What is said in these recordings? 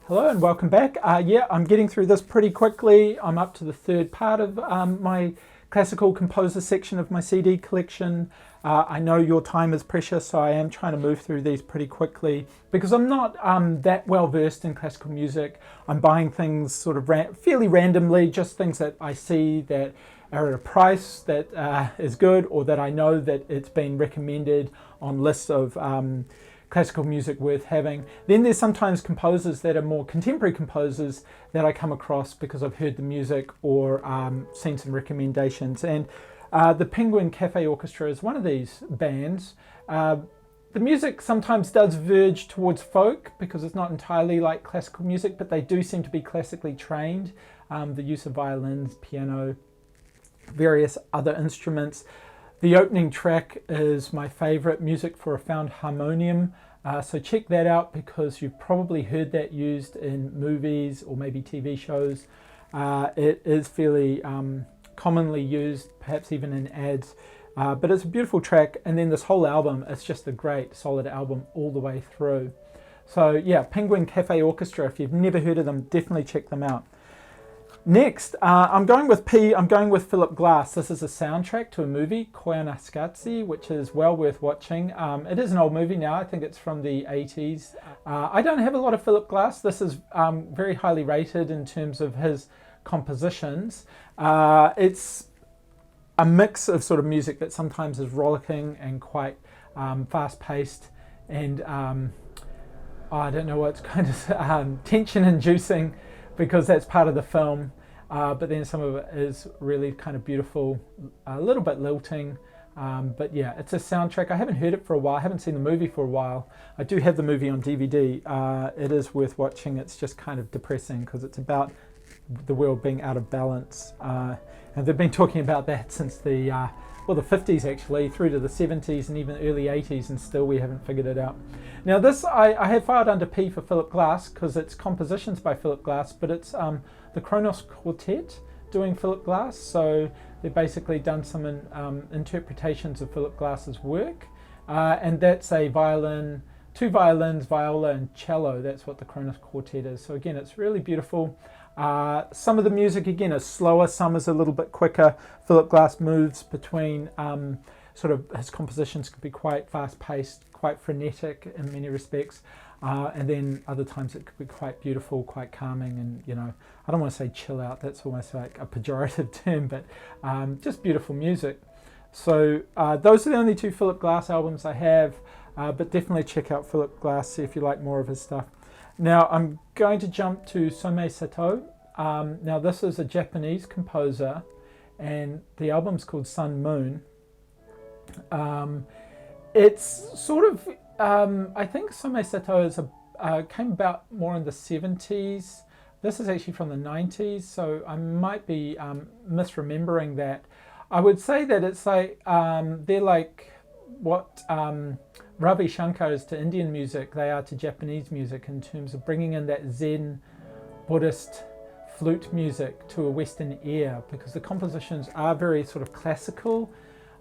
Hello and welcome back. I'm getting through this pretty quickly. I'm up to the third part of my classical composer section of my CD collection. I know your time is precious, so I am trying to move through these pretty quickly because I'm not that well versed in classical music. I'm buying things sort of fairly randomly, just things that I see that are at a price that is good, or that I know that it's been recommended on lists of classical music worth having. Then there's sometimes composers that are more contemporary composers that I come across because I've heard the music or seen some recommendations. And the Penguin Café Orchestra is one of these bands. The music sometimes does verge towards folk because it's not entirely like classical music, but they do seem to be classically trained. The use of violins, piano, various other instruments. The opening track is my favorite, Music for a Found Harmonium. So check that out because you've probably heard that used in movies or maybe TV shows. It is fairly commonly used, perhaps even in ads. But it's a beautiful track. And then this whole album, it's just a great, solid album all the way through. So yeah, Penguin Café Orchestra, if you've never heard of them, definitely check them out. Next, I'm going with Philip Glass. This is a soundtrack to a movie, Koyaanisqatsi, which is well worth watching. It is an old movie now. I think it's from the 80s. I don't have a lot of Philip Glass. This is very highly rated in terms of his compositions. It's a mix of sort of music that sometimes is rollicking and quite fast-paced and I don't know what's kind of tension-inducing, because that's part of the film, but then some of it is really kind of beautiful, a little bit lilting, but yeah, it's a soundtrack. I haven't heard it for a while, I haven't seen the movie for a while. I do have the movie on DVD. It is worth watching. It's just kind of depressing because it's about the world being out of balance, and they've been talking about that since the 50s actually, through to the 70s and even early 80s, and still we haven't figured it out. Now this, I have filed under P for Philip Glass because it's compositions by Philip Glass, but it's the Kronos Quartet doing Philip Glass, so they've basically done some interpretations of Philip Glass's work, and that's a violin, two violins, viola and cello. That's what the Kronos Quartet is. So again, it's really beautiful. Some of the music again is slower, some is a little bit quicker. Philip Glass moves between sort of, his compositions could be quite fast-paced, quite frenetic in many respects, and then other times it could be quite beautiful, quite calming, and I don't want to say chill out, that's almost like a pejorative term, but just beautiful music. So those are the only two Philip Glass albums I have, but definitely check out Philip Glass, see if you like more of his stuff. Now I'm going to jump to Somei Satoh. Now this is a Japanese composer, and the album's called Sun Moon. It's sort of, I think Somei Satoh is came about more in the 70s. This is actually from the 90s, so I might be misremembering that. I would say that it's like, they're like what Ravi Shankar is to Indian music, they are to Japanese music in terms of bringing in that Zen Buddhist flute music to a Western ear, because the compositions are very sort of classical,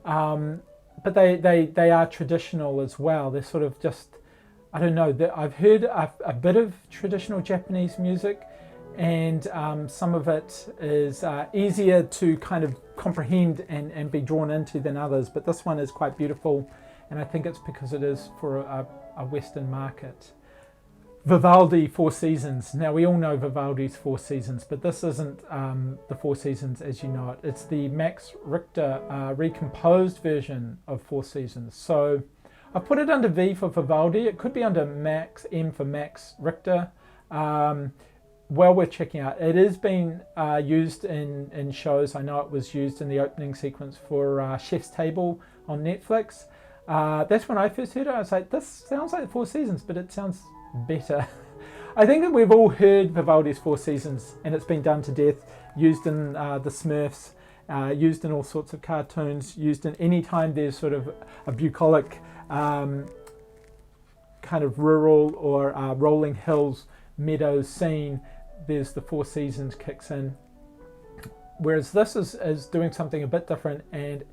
but they are traditional as well. They're sort of just, I don't know, I've heard a bit of traditional Japanese music, and some of it is easier to kind of comprehend and be drawn into than others, but this one is quite beautiful, and I think it's because it is for a Western market. Vivaldi, Four Seasons. Now we all know Vivaldi's Four Seasons, but this isn't the Four Seasons as you know it. It's the Max Richter recomposed version of Four Seasons. So I put it under V for Vivaldi. It could be under Max, M for Max Richter. Well worth checking out. It is being used in shows. I know it was used in the opening sequence for Chef's Table on Netflix. That's when I first heard it. I was like, this sounds like Four Seasons, but it sounds better. I think that we've all heard Vivaldi's Four Seasons, and it's been done to death, used in the Smurfs, used in all sorts of cartoons, used in any time there's sort of a bucolic kind of rural or rolling hills, meadows scene. There's the Four Seasons kicks in, whereas this is doing something a bit different, and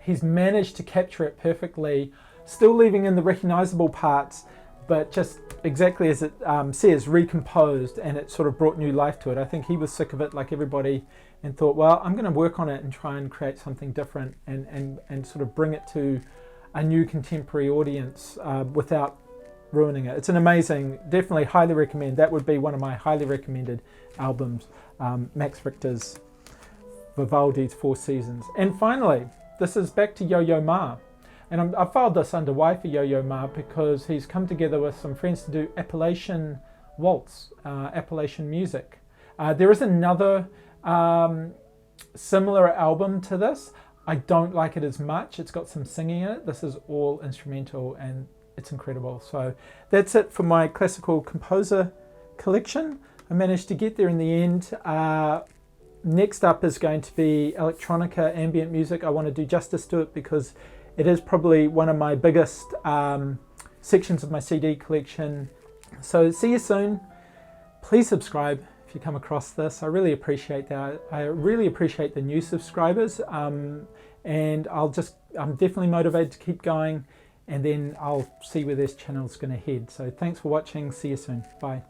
he's managed to capture it perfectly, still leaving in the recognizable parts, but just exactly as it says, recomposed, and it sort of brought new life to it. I think he was sick of it like everybody and thought, well, I'm going to work on it and try and create something different and sort of bring it to a new contemporary audience without ruining it. It's an amazing, definitely highly recommend. That would be one of my highly recommended albums, Max Richter's Vivaldi's Four Seasons. And finally, this is back to Yo-Yo Ma. And I filed this under Y for Yo-Yo Ma because he's come together with some friends to do Appalachian Waltz, Appalachian music. There is another similar album to this. I don't like it as much. It's got some singing in it. This is all instrumental and it's incredible. So that's it for my classical composer collection. I managed to get there in the end. Next up is going to be electronica, ambient music. I want to do justice to it because it is probably one of my biggest sections of my CD collection. So see you soon. Please subscribe if you come across this. I really appreciate that. I really appreciate the new subscribers, and I'm definitely motivated to keep going, and then I'll see where this channel is going to head. So thanks for watching. See you soon. Bye.